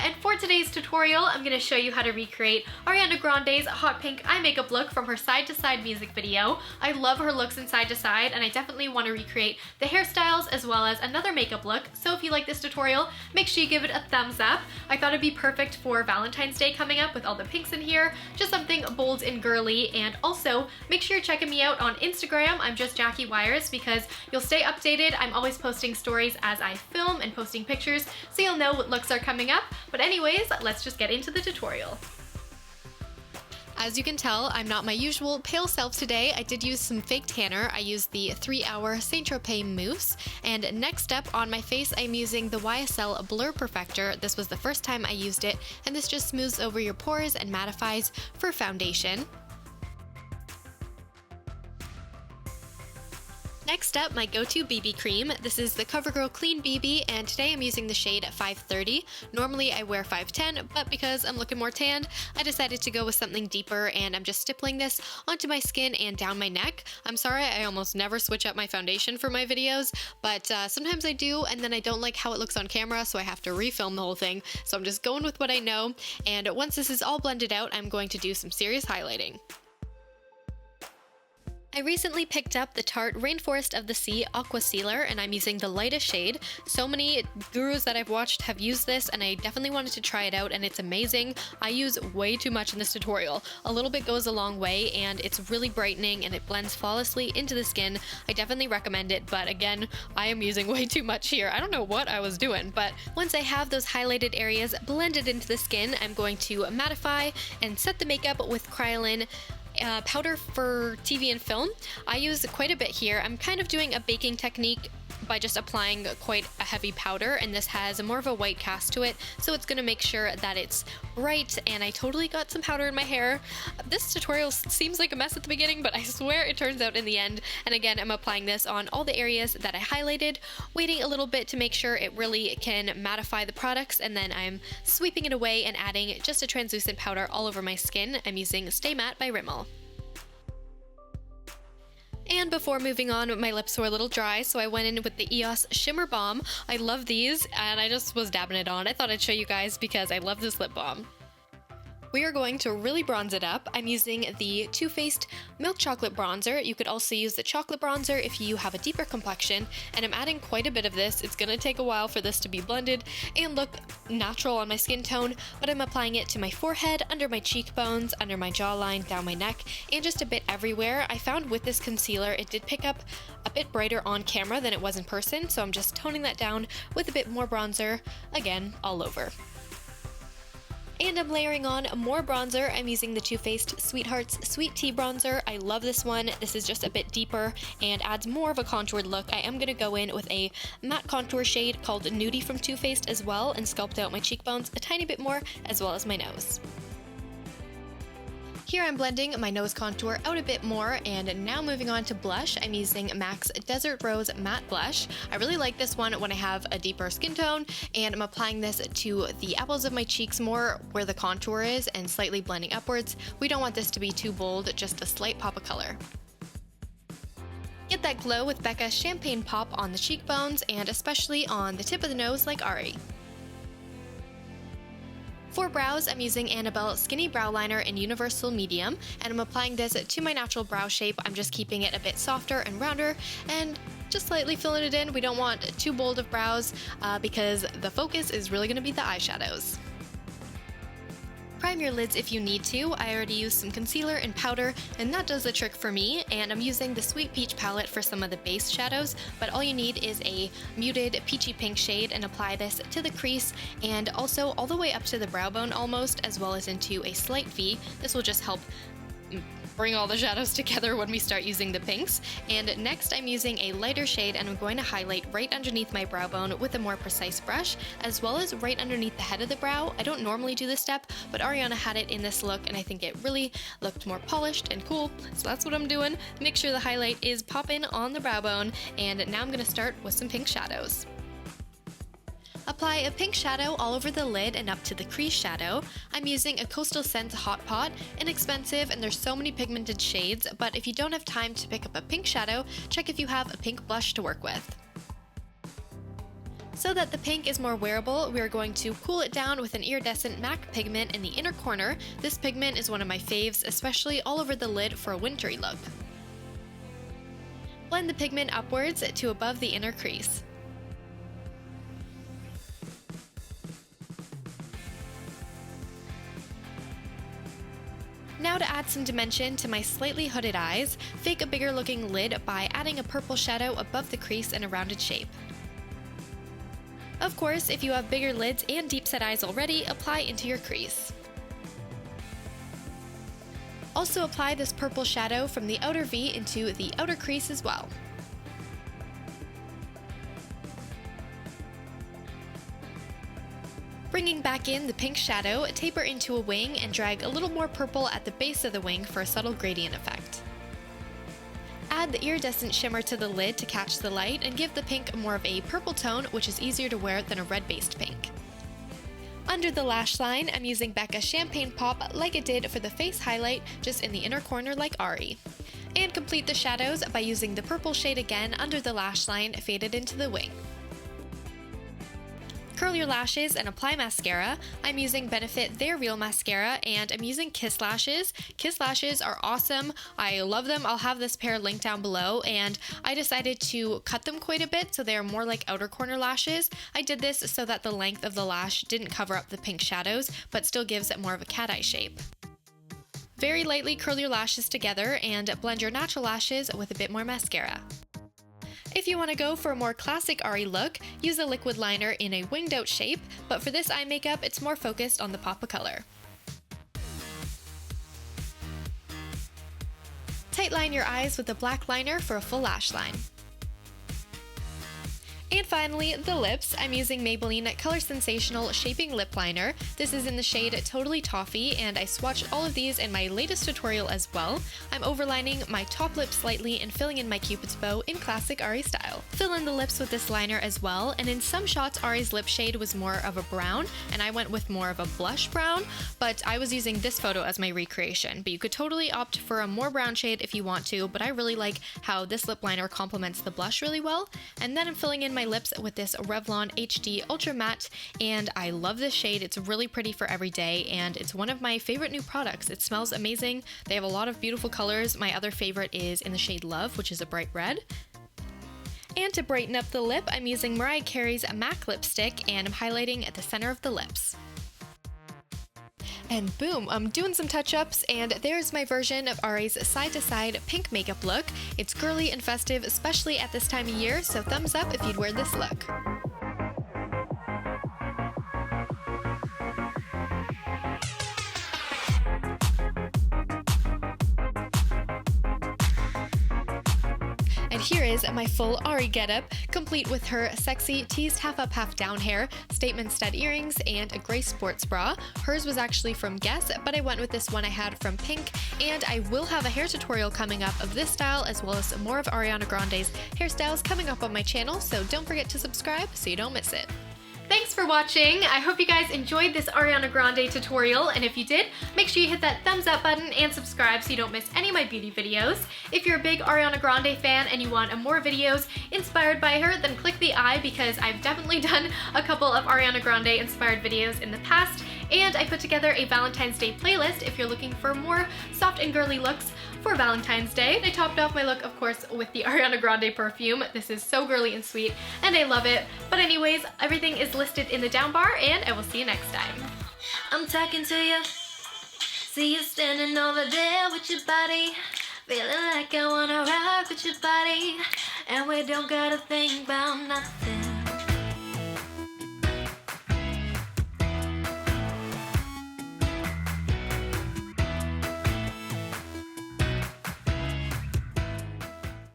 and for today's tutorial, I'm going to show you how to recreate Ariana Grande's hot pink eye makeup look from her Side to Side music video. I love her looks in Side to Side, and I definitely want to recreate the hairstyles as well as another makeup look, so if you like this tutorial, make sure you give it a thumbs up. I thought it'd be perfect for Valentine's Day coming up with all the pinks in here, just something bold and girly, and also make sure you're checking me out on Instagram. I'm just Jackie Wires because you'll stay updated. I'm always posting stories as I film and posting pictures, so you'll know what looks are coming up. But anyways, let's just get into the tutorial. As you can tell, I'm not my usual pale self today. I did use some fake tanner. I used the 3-Hour Saint Tropez Mousse. And next up on my face, I'm using the YSL Blur Perfector. This was the first time I used it, and this just smooths over your pores and mattifies for foundation. Next up, my go-to BB cream. This is the CoverGirl Clean BB, and today I'm using the shade 530. Normally I wear 510, but because I'm looking more tanned, I decided to go with something deeper, and I'm just stippling this onto my skin and down my neck. I'm sorry, I almost never switch up my foundation for my videos, but sometimes I do, and then I don't like how it looks on camera, so I have to refilm the whole thing. So I'm just going with what I know, and once this is all blended out, I'm going to do some serious highlighting. I recently picked up the Tarte Rainforest of the Sea Aqua Sealer, and I'm using the lightest shade. So many gurus that I've watched have used this, and I definitely wanted to try it out, and it's amazing. I use way too much in this tutorial. A little bit goes a long way, and it's really brightening, and it blends flawlessly into the skin. I definitely recommend it, but again, I am using way too much here. I don't know what I was doing, but once I have those highlighted areas blended into the skin, I'm going to mattify and set the makeup with Kryolan powder for TV and film. I use quite a bit here. I'm kind of doing a baking technique by just applying quite a heavy powder, and this has more of a white cast to it, so it's going to make sure that it's bright. And I totally got some powder in my hair. This tutorial seems like a mess at the beginning, but I swear it turns out in the end. And again, I'm applying this on all the areas that I highlighted, waiting a little bit to make sure it really can mattify the products, and then I'm sweeping it away and adding just a translucent powder all over my skin. I'm using Stay Matte by Rimmel. And before moving on, my lips were a little dry, so I went in with the EOS Shimmer Balm. I love these, and I just was dabbing it on. I thought I'd show you guys because I love this lip balm. We are going to really bronze it up. I'm using the Too Faced Milk Chocolate Bronzer. You could also use the chocolate bronzer if you have a deeper complexion, and I'm adding quite a bit of this. It's gonna take a while for this to be blended and look natural on my skin tone, but I'm applying it to my forehead, under my cheekbones, under my jawline, down my neck, and just a bit everywhere. I found with this concealer, it did pick up a bit brighter on camera than it was in person, so I'm just toning that down with a bit more bronzer, again, all over. And I'm layering on more bronzer. I'm using the Too Faced Sweethearts Sweet Tea Bronzer. I love this one. This is just a bit deeper and adds more of a contoured look. I am going to go in with a matte contour shade called Nudie from Too Faced as well, and sculpt out my cheekbones a tiny bit more, as well as my nose. Here I'm blending my nose contour out a bit more, and now moving on to blush, I'm using MAC's Desert Rose Matte Blush. I really like this one when I have a deeper skin tone, and I'm applying this to the apples of my cheeks more where the contour is and slightly blending upwards. We don't want this to be too bold, just a slight pop of color. Get that glow with Becca's Champagne Pop on the cheekbones, and especially on the tip of the nose like Ari. For brows, I'm using Annabelle Skinny Brow Liner in Universal Medium, and I'm applying this to my natural brow shape. I'm just keeping it a bit softer and rounder, and just slightly filling it in. We don't want too bold of brows because the focus is really going to be the eyeshadows. Prime your lids if you need to. I already used some concealer and powder, and that does the trick for me. And I'm using the Sweet Peach palette for some of the base shadows, but all you need is a muted peachy pink shade, and apply this to the crease and also all the way up to the brow bone almost, as well as into a slight V. This will just help bring all the shadows together when we start using the pinks. And next I'm using a lighter shade, and I'm going to highlight right underneath my brow bone with a more precise brush, as well as right underneath the head of the brow. I don't normally do this step, but Ariana had it in this look, and I think it really looked more polished and cool, so that's what I'm doing. Make sure the highlight is popping on the brow bone, and now I'm going to start with some pink shadows. Apply a pink shadow all over the lid and up to the crease shadow. I'm using a Coastal Scents Hot Pot, inexpensive, and there's so many pigmented shades, but if you don't have time to pick up a pink shadow, check if you have a pink blush to work with. So that the pink is more wearable, we are going to cool it down with an iridescent MAC pigment in the inner corner. This pigment is one of my faves, especially all over the lid for a wintry look. Blend the pigment upwards to above the inner crease. Now to add some dimension to my slightly hooded eyes, fake a bigger looking lid by adding a purple shadow above the crease in a rounded shape. Of course, if you have bigger lids and deep set eyes already, apply into your crease. Also apply this purple shadow from the outer V into the outer crease as well. Bringing back in the pink shadow, taper into a wing and drag a little more purple at the base of the wing for a subtle gradient effect. Add the iridescent shimmer to the lid to catch the light and give the pink more of a purple tone, which is easier to wear than a red-based pink. Under the lash line, I'm using Becca Champagne Pop like it did for the face highlight, just in the inner corner like Ari. And complete the shadows by using the purple shade again under the lash line, faded into the wing. Curl your lashes and apply mascara. I'm using Benefit They're Real Mascara and I'm using Kiss Lashes. Kiss Lashes are awesome. I love them. I'll have this pair linked down below, and I decided to cut them quite a bit so they're more like outer corner lashes. I did this so that the length of the lash didn't cover up the pink shadows, but still gives it more of a cat eye shape. Very lightly curl your lashes together and blend your natural lashes with a bit more mascara. If you want to go for a more classic Ari look, use a liquid liner in a winged out shape, but for this eye makeup, it's more focused on the pop of color. Tightline your eyes with a black liner for a full lash line. And finally, the lips. I'm using Maybelline Color Sensational Shaping Lip Liner. This is in the shade Totally Toffee, and I swatched all of these in my latest tutorial as well. I'm overlining my top lip slightly and filling in my cupid's bow in classic Ari style. Fill in the lips with this liner as well, and in some shots Ari's lip shade was more of a brown, and I went with more of a blush brown, but I was using this photo as my recreation. But you could totally opt for a more brown shade if you want to, but I really like how this lip liner complements the blush really well. And then I'm filling in my lips with this Revlon HD Ultra Matte, and I love this shade. It's really pretty for every day, and it's one of my favorite new products. It smells amazing. They have a lot of beautiful colors. My other favorite is in the shade Love, which is a bright red. And to brighten up the lip, I'm using Mariah Carey's MAC lipstick, and I'm highlighting at the center of the lips. And boom, I'm doing some touch-ups, and there's my version of Ari's side-to-side pink makeup look. It's girly and festive, especially at this time of year, so thumbs up if you'd wear this look. And here is my full Ari getup, complete with her sexy teased half up, half down hair, statement stud earrings, and a gray sports bra. Hers was actually from Guess, but I went with this one I had from Pink, and I will have a hair tutorial coming up of this style as well as more of Ariana Grande's hairstyles coming up on my channel, so don't forget to subscribe so you don't miss it. Thanks for watching. I hope you guys enjoyed this Ariana Grande tutorial, and if you did, make sure you hit that thumbs up button and subscribe so you don't miss any of my beauty videos. If you're a big Ariana Grande fan and you want more videos inspired by her, then click the I, because I've definitely done a couple of Ariana Grande inspired videos in the past, and I put together a Valentine's Day playlist if you're looking for more soft and girly looks for Valentine's Day. I topped off my look, of course, with the Ariana Grande perfume. This is so girly and sweet, and I love it. But anyways, everything is listed in the down bar, and I will see you next time. I'm talking to you, see you standing over there with your body, feeling like I wanna rock with your body, and we don't gotta think about nothing.